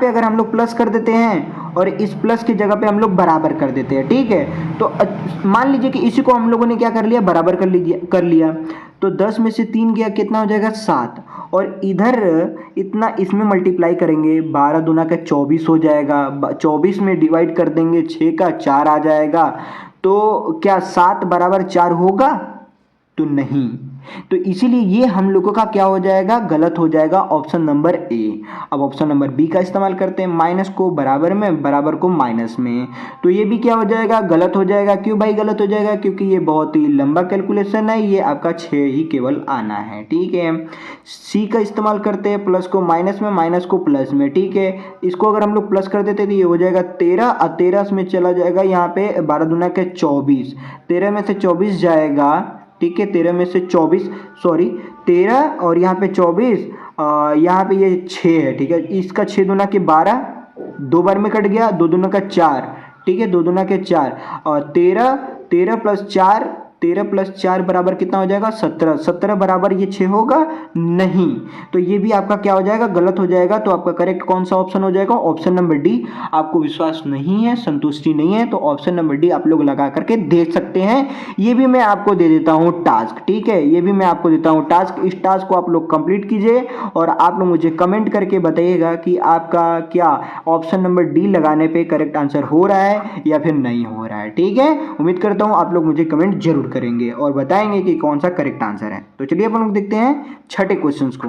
अगर हम लोग प्लस कर देते हैं और इस प्लस की जगह पे हम लोग बराबर कर देते हैं। ठीक है, तो मान लीजिए कि इसी को हम लोगों ने क्या कर लिया, बराबर कर लिया। तो 10 में से 3 गया, कितना हो जाएगा, 7, और इधर इतना इसमें मल्टीप्लाई करेंगे, 12 दूना का 24 हो जाएगा। 24 में डिवाइड कर देंगे, 6 का 4 आ जाएगा। तो क्या 7 बराबर 4 होगा, तो नहीं। तो इसीलिए ये हम लोगों का क्या हो जाएगा, गलत हो जाएगा, ऑप्शन नंबर ए। अब ऑप्शन नंबर बी का इस्तेमाल करते हैं, माइनस को बराबर में, बराबर को माइनस में। तो ये भी क्या हो जाएगा, गलत हो जाएगा। क्यों भाई गलत हो जाएगा, क्योंकि ये बहुत ही लंबा कैलकुलेशन है, ये आपका 6 ही केवल आना है। ठीक है, सी का इस्तेमाल करते हैं, प्लस को माइनस में, माइनस को प्लस में। ठीक है, इसको अगर हम लोग प्लस कर देते तो ये हो जाएगा 13, और 13 में चला जाएगा यहाँ पे 12 दूना के 24, 13 में से 24 जाएगा। ठीक है, 13 में से 24, सॉरी 13 और यहाँ पे 24, यहाँ पे ये 6 है। ठीक है, इसका 6 दूना के 12, 2 बार में कट गया, 2 दूना का 4। ठीक है, 2 दूना के 4, और 13 + 4 बराबर कितना हो जाएगा, 17, 17 बराबर ये 6 होगा, नहीं। तो ये भी आपका क्या हो जाएगा, गलत हो जाएगा। तो आपका करेक्ट कौन सा ऑप्शन हो जाएगा, ऑप्शन नंबर डी। आपको विश्वास नहीं है, संतुष्टि नहीं है, तो ऑप्शन नंबर डी आप लोग लगा करके देख सकते हैं। ये भी मैं आपको दे देता हूँ टास्क। ठीक है, ये भी मैं आपको देता हूँ टास्क। इस टास्क को आप लोग कंप्लीट कीजिए और आप लोग मुझे कमेंट करके बताइएगा कि आपका क्या ऑप्शन नंबर डी लगाने पे करेक्ट आंसर हो रहा है या फिर नहीं हो रहा है। ठीक है, उम्मीद करता हूँ आप लोग मुझे कमेंट जरूर करेंगे और बताएंगे कि कौन सा करेक्ट आंसर है। तो चलिए अपन लोग देखते हैं छठे क्वेश्चन को।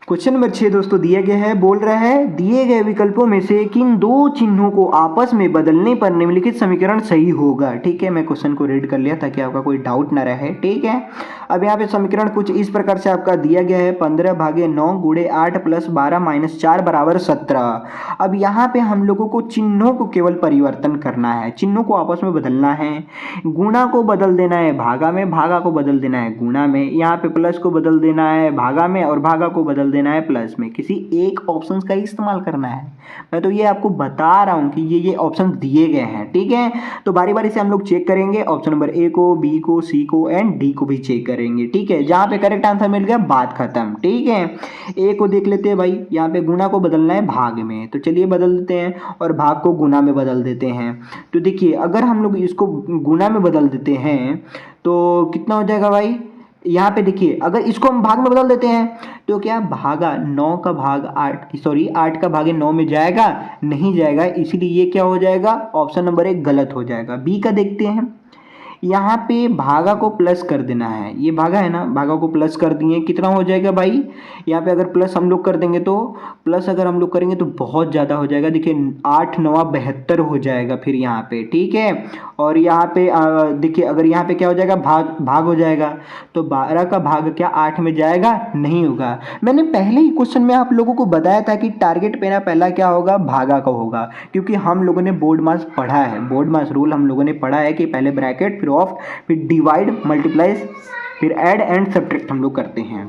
क्वेश्चन नंबर 6 दोस्तों दिया गया है, बोल रहा है दिए गए विकल्पों में से किन दो चिन्हों को आपस में बदलने पर निम्नलिखित समीकरण सही होगा। ठीक है, मैं क्वेश्चन को रीड कर लिया ताकि आपका कोई डाउट ना रहे। ठीक है, अब यहाँ पे समीकरण कुछ इस प्रकार से आपका दिया गया है, 15/9 गुणे 8 + 12 - 4 = 17। अब यहाँ पे हम लोगों को चिन्हों को केवल परिवर्तन करना है, चिन्हों को आपस में बदलना है। गुणा को बदल देना है भागा में, भागा को बदल देना है गुणा में, यहाँ पे प्लस को बदल देना है भागा में और भागा को बदल देना है प्लस में। किसी एक ऑप्शन का इस्तेमाल करना है। मैं तो ये आपको बता रहा हूँ कि ये ऑप्शन दिए गए हैं। ठीक है, तो बारी बारी से हम लोग चेक करेंगे, ऑप्शन नंबर ए को, बी को, सी को एंड डी को भी चेक करेंगे। ठीक है, जहाँ पे करेक्ट आंसर मिल गया बात खत्म। ठीक है, ए को देख लेते हैं भाई, यहाँ पे गुणा को बदलना है भाग में, तो चलिए बदल देते हैं और भाग को गुणा में बदल देते हैं। तो देखिए अगर हम लोग इसको गुणा में बदल देते हैं तो कितना हो जाएगा भाई, यहाँ पे देखिए अगर इसको हम भाग में बदल देते हैं तो क्या भागा 9 का भाग 8 8 का भागे 9 में जाएगा, नहीं जाएगा, इसीलिए ये क्या हो जाएगा, ऑप्शन नंबर 1 गलत हो जाएगा। बी का देखते हैं, यहाँ पे भागा को प्लस कर देना है, ये भागा है ना, भागा को प्लस कर दिए, कितना हो जाएगा भाई, यहाँ पे अगर प्लस हम लोग कर देंगे तो प्लस अगर हम लोग करेंगे तो बहुत ज़्यादा हो जाएगा। देखिए 8 9 72 हो जाएगा फिर यहाँ पे। ठीक है, और यहाँ पे देखिए अगर यहाँ पे क्या हो जाएगा, भाग हो जाएगा, तो 12 का भाग क्या 8 में जाएगा, नहीं होगा। मैंने पहले ही क्वेश्चन में आप लोगों को बताया था कि टारगेट पे ना पहला क्या होगा, भागा का होगा, क्योंकि हम लोगों ने बोर्ड मास पढ़ा है, बोर्ड मास रूल हम लोगों ने पढ़ा है कि पहले ब्रैकेट फिर ऑफ फिर डिवाइड मल्टीप्लाई फिर ऐड एंड सब्ट्रैक्ट हम लोग करते हैं।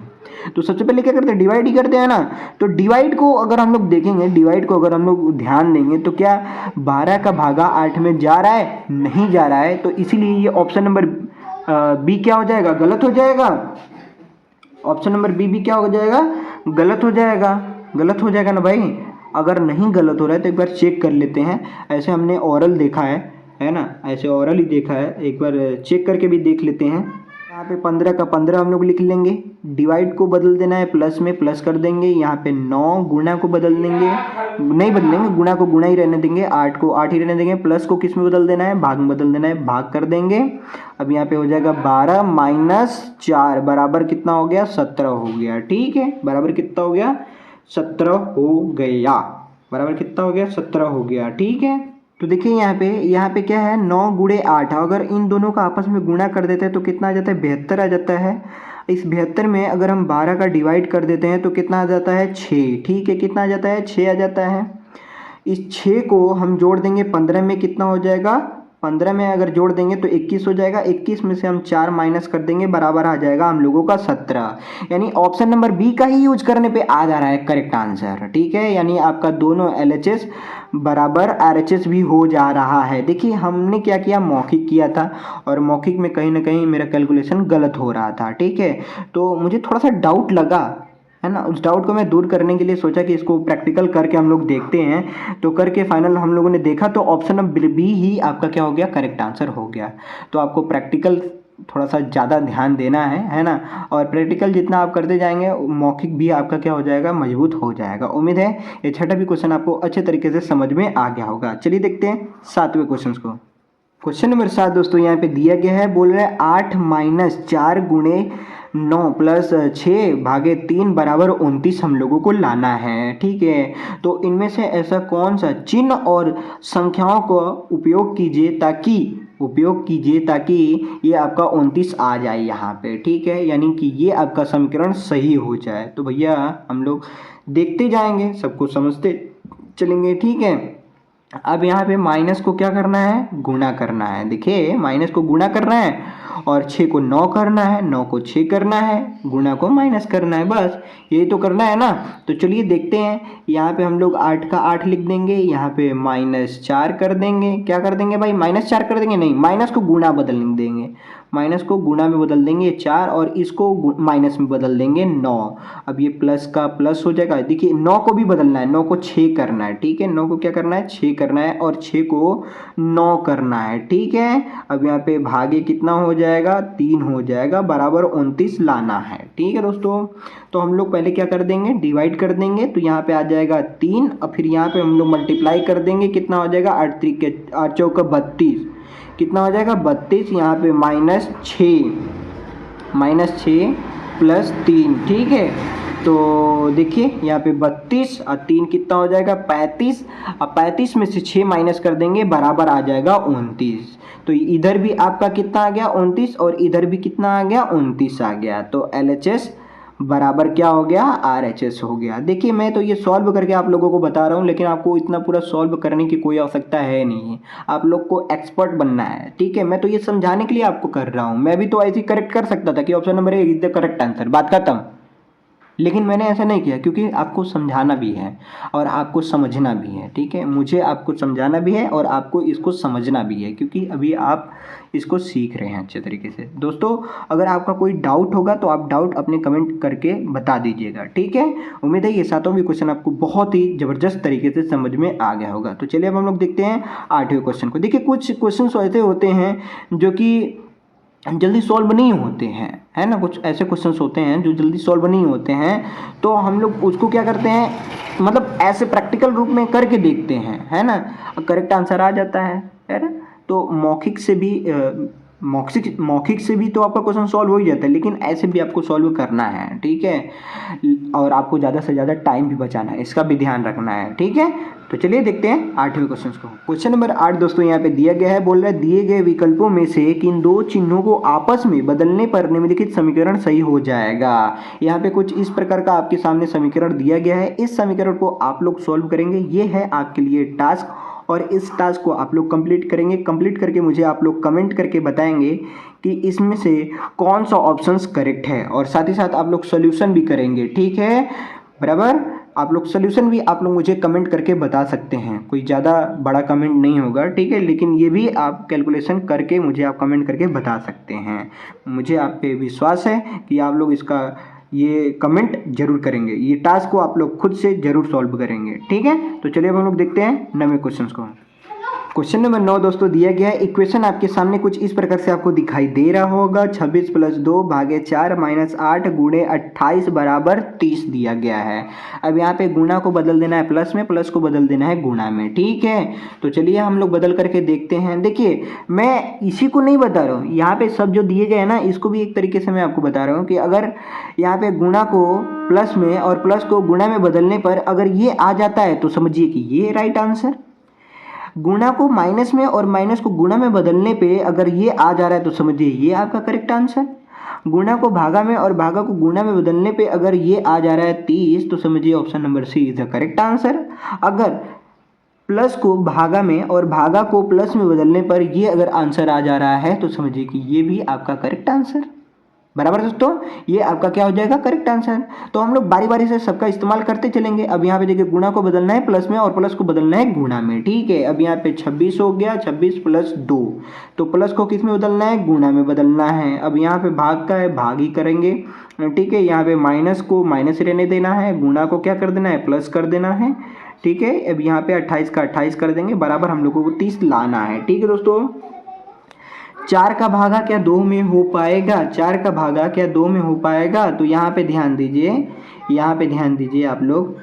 तो सबसे पहले क्या करते हैं, डिवाइड ही करते हैं ना। तो डिवाइड को अगर हम लोग देखेंगे, डिवाइड को अगर हम लोग ध्यान देंगे तो क्या 12 का भागा 8 में जा रहा है, नहीं जा रहा है, तो इसीलिए ये ऑप्शन नंबर बी क्या हो जाएगा, गलत हो जाएगा। ऑप्शन नंबर बी भी क्या हो जाएगा, गलत हो जाएगा, गलत हो जाएगा ना भाई। अगर नहीं गलत हो रहा है तो एक बार चेक कर लेते हैं, ऐसे हमने ओरल देखा है ना, ऐसे ओरल ही देखा है, एक बार चेक करके भी देख लेते हैं। यहाँ पे 15 का 15 हम लोग लिख लेंगे, डिवाइड को बदल देना है प्लस में, प्लस कर देंगे, यहाँ पे 9 गुणा को बदल देंगे, नहीं बदलेंगे, गुणा को गुणा ही रहने देंगे, 8 को 8 ही रहने देंगे, प्लस को किस में बदल देना है, भाग में बदल देना है, भाग कर देंगे। अब यहाँ पे हो जाएगा 12 - 4 बराबर कितना हो गया, 17 हो गया। ठीक है, बराबर कितना हो गया, 17 हो गया, बराबर कितना हो गया, 17 हो गया। ठीक है, तो देखिए यहाँ पे क्या है, 9 गुणे 8, अगर इन दोनों का आपस में गुणा कर देते हैं तो कितना आ जाता है, 72 आ जाता है। इस 72 में अगर हम 12 का डिवाइड कर देते हैं तो कितना आ जाता है, 6। ठीक है, कितना आ जाता है, 6 आ जाता है। इस 6 को हम जोड़ देंगे 15 में, कितना हो जाएगा, 15 में अगर जोड़ देंगे तो 21 हो जाएगा, 21 में से हम 4 माइनस कर देंगे, बराबर आ जाएगा हम लोगों का 17। यानी ऑप्शन नंबर बी का ही यूज करने पे आ जा रहा है करेक्ट आंसर। ठीक है, यानी आपका दोनों LHS बराबर RHS भी हो जा रहा है। देखिए हमने क्या किया, मौखिक किया था और मौखिक में कहीं ना कहीं मेरा कैलकुलेशन गलत हो रहा था। ठीक है, तो मुझे थोड़ा सा डाउट लगा है ना, उस डाउट को मैं दूर करने के लिए सोचा कि इसको प्रैक्टिकल करके हम लोग देखते हैं। तो करके फाइनल हम लोगों ने देखा तो ऑप्शन नंबर बी ही आपका क्या हो गया, करेक्ट आंसर हो गया। तो आपको प्रैक्टिकल थोड़ा सा ज़्यादा ध्यान देना है ना, और प्रैक्टिकल जितना आप करते जाएंगे मौखिक भी आपका क्या हो जाएगा, मजबूत हो जाएगा। उम्मीद है ये छठा भी क्वेश्चन आपको अच्छे तरीके से समझ में आ गया होगा। चलिए देखते हैं 7वें क्वेश्चन को। क्वेश्चन नंबर 7 दोस्तों यहाँ पे दिया गया है, बोल रहे हैं 8 - 4 गुणे 9 प्लस 6 भागे 3 बराबर 29 हम लोगों को लाना है। ठीक है, तो इनमें से ऐसा कौन सा चिन्ह और संख्याओं का उपयोग कीजिए ताकि ये आपका 29 आ जाए यहाँ पे। ठीक है, यानी कि ये आपका समीकरण सही हो जाए। तो भैया हम लोग देखते जाएंगे, सबको समझते चलेंगे। ठीक है, अब यहाँ पे माइनस को क्या करना है, गुणा करना है। देखिए माइनस को गुणा करना है और 6 को 9 करना है, 9 को 6 करना है, गुणा को माइनस करना है, बस यही तो करना है ना। तो चलिए देखते हैं, यहाँ पे हम लोग 8 का 8 लिख देंगे, यहाँ पे -4 कर देंगे। क्या कर देंगे भाई, -4 कर देंगे, नहीं माइनस को गुणा बदल देंगे, माइनस को गुणा में बदल देंगे 4 और इसको माइनस में बदल देंगे 9। अब ये प्लस का प्लस हो जाएगा। देखिए 9 को भी बदलना है, 9 को 6 करना है। ठीक है, 9 को क्या करना है, 6 करना है और 6 को 9 करना है। ठीक है, अब यहाँ पे भागे कितना हो जाएगा, 3 हो जाएगा, बराबर 29 लाना है। ठीक है दोस्तों, तो हम लोग पहले क्या कर देंगे, डिवाइड कर देंगे, तो यहाँ पे आ जाएगा 3 और फिर यहाँ पे हम लोग मल्टीप्लाई कर देंगे, कितना हो जाएगा, 8 चौका 32, कितना हो जाएगा 32, यहाँ पे -6 प्लस 3। ठीक है, तो देखिए यहाँ पे 32 और 3 कितना हो जाएगा 35। अब 35 में से 6 माइनस कर देंगे बराबर आ जाएगा 29। तो इधर भी आपका कितना आ गया 29 और इधर भी कितना आ गया 29 आ गया। तो LHS बराबर क्या हो गया RHS हो गया। देखिए मैं तो ये सॉल्व करके आप लोगों को बता रहा हूँ, लेकिन आपको इतना पूरा सॉल्व करने की कोई आवश्यकता है नहीं है। आप लोग को एक्सपर्ट बनना है, ठीक है। मैं तो ये समझाने के लिए आपको कर रहा हूँ। मैं भी तो ऐसे ही करेक्ट कर सकता था कि option number A is the correct answer, बात खत्म। लेकिन मैंने ऐसा नहीं किया क्योंकि आपको समझाना भी है और आपको समझना भी है, ठीक है। मुझे आपको समझाना भी है और आपको इसको समझना भी है, क्योंकि अभी आप इसको सीख रहे हैं अच्छे तरीके से। दोस्तों अगर आपका कोई डाउट होगा तो आप डाउट अपने कमेंट करके बता दीजिएगा, ठीक है। उम्मीद है ये सातों भी क्वेश्चन आपको बहुत ही ज़बरदस्त तरीके से समझ में आ गया होगा। तो चलिए अब हम लोग देखते हैं 8वें क्वेश्चन को। देखिए कुछ क्वेश्चन ऐसे होते हैं जो कि जल्दी सॉल्व नहीं होते हैं, है ना। कुछ ऐसे क्वेश्चंस होते हैं जो जल्दी सॉल्व नहीं होते हैं, तो हम लोग उसको क्या करते हैं, मतलब ऐसे प्रैक्टिकल रूप में करके देखते हैं, है ना। करेक्ट आंसर आ जाता है ना। तो मौखिक से भी तो आपका क्वेश्चन सॉल्व हो ही जाता है, लेकिन ऐसे भी आपको सॉल्व करना है, ठीक है। और आपको ज़्यादा से ज़्यादा टाइम भी बचाना है, इसका भी ध्यान रखना है, ठीक है। तो चलिए देखते हैं 8वें क्वेश्चन को। क्वेश्चन नंबर 8 दोस्तों यहाँ पे दिया गया है, बोल रहा है दिए गए विकल्पों में से किन दो चिन्हों को आपस में बदलने पर निम्नलिखित समीकरण सही हो जाएगा। यहाँ पे कुछ इस प्रकार का आपके सामने समीकरण दिया गया है। इस समीकरण को आप लोग सॉल्व करेंगे, ये है आपके लिए टास्क। और इस टास्क को आप लोग कंप्लीट करेंगे। कंप्लीट करके मुझे आप लोग कमेंट करके बताएंगे कि इसमें से कौन सा ऑप्शंस करेक्ट है, और साथ ही साथ आप लोग सोल्यूशन भी करेंगे, ठीक है। बराबर आप लोग सोल्यूशन भी आप लोग मुझे कमेंट करके बता सकते हैं, कोई ज़्यादा बड़ा कमेंट नहीं होगा, ठीक है। लेकिन ये भी आप कैलकुलेशन करके मुझे आप कमेंट करके बता सकते हैं। मुझे आप पे विश्वास है कि आप लोग इसका ये कमेंट जरूर करेंगे, ये टास्क को आप लोग खुद से जरूर सॉल्व करेंगे, ठीक है। तो चलिए अब हम लोग देखते हैं 9वें क्वेश्चन को। क्वेश्चन नंबर 9 दोस्तों दिया गया है। इक्वेशन आपके सामने कुछ इस प्रकार से आपको दिखाई दे रहा होगा। 26 + 2 भागे 4 - 8 गुणे 28 बराबर 30 दिया गया है। अब यहाँ पे गुणा को बदल देना है प्लस में, प्लस को बदल देना है गुणा में, ठीक है। तो चलिए हम लोग बदल करके देखते हैं। देखिए मैं इसी को नहीं बता रहा हूँ, यहाँ पे सब जो दिए गए हैं ना, इसको भी एक तरीके से मैं आपको बता रहा हूँ कि अगर यहाँ पे गुणा को प्लस में और प्लस को गुणा में बदलने पर अगर ये आ जाता है तो समझिए कि ये राइट आंसर। गुणा को माइनस में और माइनस को गुणा में बदलने पे अगर ये आ जा रहा है तो समझिए ये आपका करेक्ट आंसर। गुणा को भागा में और भागा को गुणा में बदलने पे अगर ये आ जा रहा है 30 तो समझिए option number C is the correct answer. अगर प्लस को भागा में और भागा को प्लस में बदलने पर ये अगर आंसर आ जा रहा है तो समझिए कि ये भी आपका करेक्ट आंसर। बराबर दोस्तों, ये आपका क्या हो जाएगा करेक्ट आंसर। तो हम लोग बारी बारी से सबका इस्तेमाल करते चलेंगे। अब यहाँ पे देखिए गुणा को बदलना है प्लस में और प्लस को बदलना है गुणा में, ठीक है। अब यहाँ पे 26 हो गया, 26 + 2, तो प्लस को किस में बदलना है गुणा में बदलना है। अब यहाँ पे भाग का है भाग ही करेंगे, ठीक है। यहाँ पे माइनस को माइनस रहने देना है, गुणा को क्या कर देना है प्लस कर देना है, ठीक है। अब यहाँ पे 28 का 28 कर देंगे, बराबर हम लोगों को 30 लाना है, ठीक है दोस्तों। 4 का भागा क्या 2 में हो पाएगा, 4 का भागा क्या 2 में हो पाएगा। तो यहाँ पे ध्यान दीजिए, यहाँ पे ध्यान दीजिए आप लोग।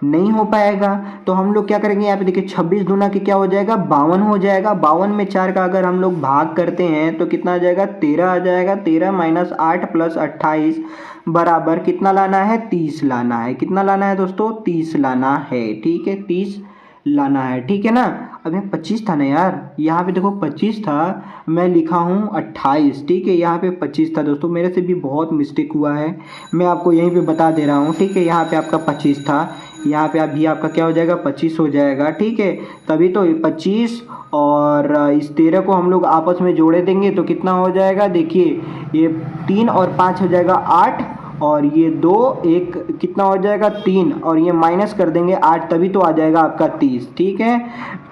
नहीं हो पाएगा तो हम लोग क्या करेंगे, यहाँ पे देखिए 26 दूना के क्या हो जाएगा 52 हो जाएगा। 52 में 4 का अगर हम लोग भाग करते हैं तो कितना आ जाएगा 13 आ जाएगा। 13 - 8 + 28 बराबर कितना लाना है 30 लाना है। कितना लाना है दोस्तों 30 लाना है, ठीक है। 30 लाना है, ठीक है ना। अब यहाँ 25 था ना यार, यहाँ पे देखो 25 था, मैं लिखा हूँ 28, ठीक है। यहाँ पे 25 था दोस्तों, मेरे से भी बहुत मिस्टेक हुआ है, मैं आपको यहीं पे बता दे रहा हूँ, ठीक है। यहाँ पे आपका 25 था, यहाँ पे अभी आपका क्या हो जाएगा 25 हो जाएगा, ठीक है। तभी तो 25 और इस 13 को हम लोग आपस में जोड़े देंगे तो कितना हो जाएगा, देखिए ये 3 और 5 हो जाएगा 8, और ये 2 1 कितना हो जाएगा 3, और ये माइनस कर देंगे 8, तभी तो आ जाएगा आपका 30, ठीक है।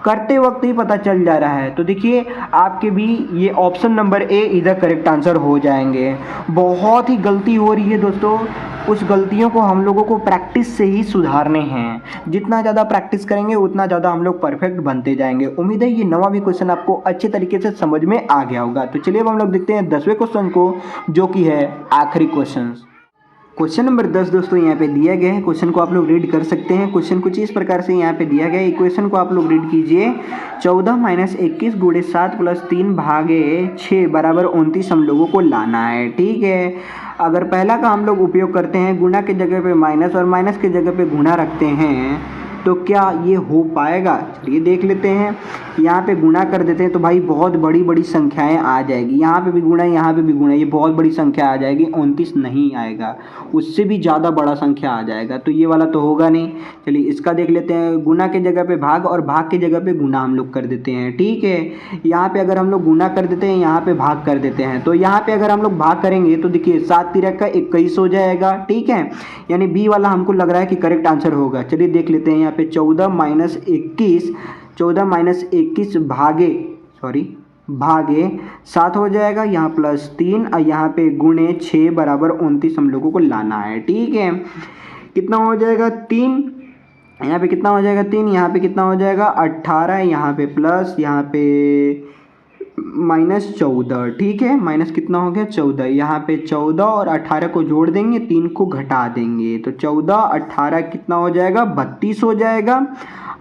करते वक्त ही पता चल जा रहा है। तो देखिए आपके भी ये ऑप्शन नंबर ए इधर करेक्ट आंसर हो जाएंगे। बहुत ही गलती हो रही है दोस्तों, उस गलतियों को हम लोगों को प्रैक्टिस से ही सुधारने हैं। जितना ज़्यादा प्रैक्टिस करेंगे उतना ज़्यादा हम लोग परफेक्ट बनते जाएंगे। उम्मीद है ये 9वां भी क्वेश्चन आपको अच्छे तरीके से समझ में आ गया होगा। तो चलिए अब हम लोग देखते हैं 10वें क्वेश्चन को, जो कि है आखिरी क्वेश्चन। क्वेश्चन नंबर 10 दोस्तों यहाँ पे दिया गया है। क्वेश्चन को आप लोग रीड कर सकते हैं। क्वेश्चन कुछ इस प्रकार से यहाँ पे दिया गया है। इक्वेशन को आप लोग रीड कीजिए। 14 - 21 × 7 + 3 भागे 6 बराबर 29 हम लोगों को लाना है। ठीक है, अगर पहला का हम लोग उपयोग करते हैं, गुणा के जगह पे माइनस और माइनस के जगह पे गुणा रखते हैं, तो क्या ये हो पाएगा? चलिए देख लेते हैं। यहाँ पे गुणा कर देते हैं तो भाई बहुत बड़ी बड़ी संख्याएं आ जाएगी। यहाँ पे भी गुणा, यहाँ पे भी गुणा, ये बहुत बड़ी संख्या आ जाएगी। 29 नहीं आएगा, उससे भी ज़्यादा बड़ा संख्या आ जाएगा, तो ये वाला तो होगा नहीं। चलिए इसका देख लेते हैं। गुणा के जगह पे भाग और भाग के जगह पे गुणा हम लोग कर देते हैं। ठीक है, यहाँ पे अगर हम लोग गुणा कर देते हैं, यहाँ पे भाग कर देते हैं, तो यहाँ पे अगर हम लोग भाग करेंगे तो देखिए 7 × 21 हो जाएगा। ठीक है, यानी बी वाला हमको लग रहा है कि करेक्ट आंसर होगा। चलिए देख लेते हैं। यहाँ पे 14 - 21 भागे 7 हो जाएगा, यहाँ +3 और यहाँ पे गुणे 6 बराबर 29 हम लोगों को लाना है। ठीक है, कितना हो जाएगा 3, यहाँ पे कितना हो जाएगा 3, यहाँ पे कितना हो जाएगा 18, यहाँ पे प्लस, यहाँ पे -14। ठीक है, माइनस कितना हो गया 14, यहाँ पे 14 और 18 को जोड़ देंगे, 3 को घटा देंगे, तो 14 18 कितना हो जाएगा 32 हो जाएगा।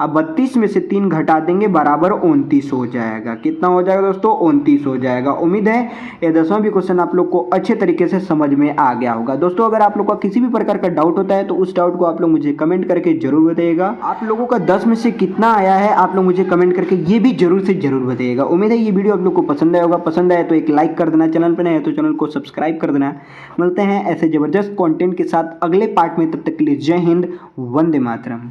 अब 32 में से 3 घटा देंगे बराबर 29 हो जाएगा। कितना हो जाएगा दोस्तों 29 हो जाएगा। उम्मीद है ये 10वां भी क्वेश्चन आप लोग को अच्छे तरीके से समझ में आ गया होगा। दोस्तों अगर आप लोग का किसी भी प्रकार का डाउट होता है तो उस डाउट को आप लोग मुझे कमेंट करके जरूर बताइएगा। आप लोगों का 10 में से कितना आया है आप लोग मुझे कमेंट करके ये भी जरूर से जरूर बताइएगा। उम्मीद है ये वीडियो आप लोग को पसंद आया होगा। पसंद आए तो एक लाइक कर देना, चैनल पर नए हैं तो चैनल को सब्सक्राइब कर देना। मिलते हैं ऐसे जबरदस्त कंटेंट के साथ अगले पार्ट में, तब तक के लिए जय हिंद, वंदे मातरम।